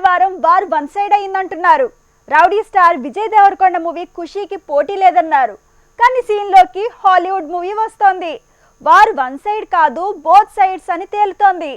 వారం war one side అయిందంటున్నారు. Rowdy star Vijay Deverakonda movie ఖుషీకి పోటీ లేదన్నారు. కానీ సీన్లోకి హాలీవుడ్ మూవీ వస్తోంది. వార్ వన్ సైడ్ కాదు, బోత్ సైడ్స్ అని తేలుతోంది.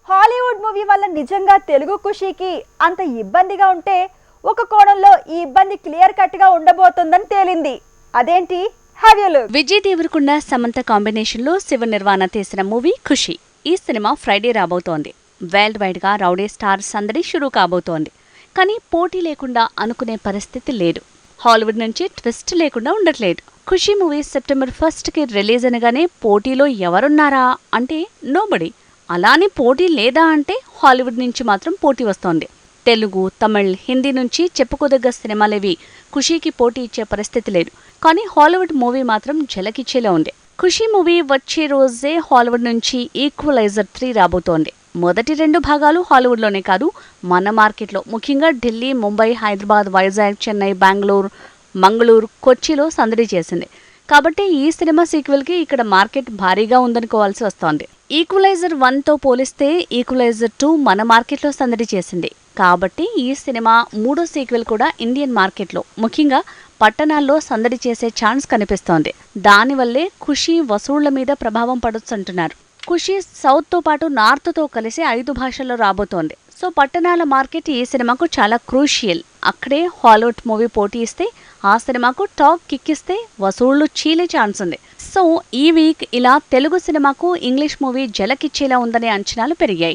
హాలీవుడ్ మూవీ వల్ల నిజంగా తెలుగు ఖుషీకి అంత ఇబ్బందిగా ఉంటే ఒక కోణంలో ఈ ఇబ్బంది క్లియర్ కట్ గా ఉండబోతోందని తేలింది. అదేంటి? Have you look. Vijay Devarakonda Samantha combination లో శివ నిర్వాణ తీసిన మూవీ ఖుషీ. ఈ సినిమా ఫ్రైడే రాబోతోంది. వరల్డ్ వైడ్ గా రౌడీ స్టార్ సందడి షురూ కాబోతోంది. కానీ పోటీ లేకుండా అనుకునే పరిస్థితి లేదు. హాలీవుడ్ నుంచి ట్విస్ట్ లేకుండా ఉండట్లేదు. ఖుషీ మూవీ సెప్టెంబర్ 1 కి రిలీజ్ అనగానే పోటీలో ఎవరున్నారా అంటే నోబడి. అలానే పోటీ లేదా అంటే హాలీవుడ్ నుంచి మాత్రం పోటీ వస్తోంది. తెలుగు, తమిళ్, హిందీ నుంచి చెప్పుకోదగ్గ సినిమాలేవి ఖుషీకి పోటీ ఇచ్చే పరిస్థితి లేదు. కానీ హాలీవుడ్ మూవీ మాత్రం జలకిచ్చేలా ఉంది. ఖుషీ మూవీ వచ్చే రోజే హాలీవుడ్ నుంచి ఈక్వలైజర్ 3 రాబోతోంది. మొదటి 2 భాగాలు హాలీవుడ్లోనే కాదు, మన మార్కెట్లో ముఖ్యంగా ఢిల్లీ, ముంబై, హైదరాబాద్, వైజాగ్, చెన్నై, బెంగళూరు, మంగళూరు, కొచ్చిలో సందడి చేసింది. కాబట్టి ఈ సినిమా సీక్వెల్కి ఇక్కడ మార్కెట్ భారీగా ఉందనుకోవాల్సి వస్తోంది. ఈక్వలైజర్ 1తో పోలిస్తే ఈక్వలైజర్ 2 మన మార్కెట్లో సందడి చేసింది. కాబట్టి ఈ సినిమా 3వ సీక్వెల్ కూడా ఇండియన్ మార్కెట్లో ముఖ్యంగా పట్టణాల్లో సందడి చేసే ఛాన్స్ కనిపిస్తోంది. దానివల్లే ఖుషీ వసూళ్ల మీద ప్రభావం పడొచ్చంటున్నారు. ఖుషీ సౌత్తో పాటు నార్త్తో కలిసి 5 భాషల్లో రాబోతోంది. సో పట్టణాల మార్కెట్ ఈ సినిమాకు చాలా క్రూషియల్. అక్కడే హాలీవుడ్ మూవీ పోటీ ఇస్తే ఆ సినిమాకు టాక్ కిక్కిస్తే వసూళ్లు చీలే ఛాన్స్ ఉంది. సో ఈ వీక్ ఇలా తెలుగు సినిమాకు ఇంగ్లీష్ మూవీ జలకిచ్చేలా ఉందనే అంచనాలు పెరిగాయి.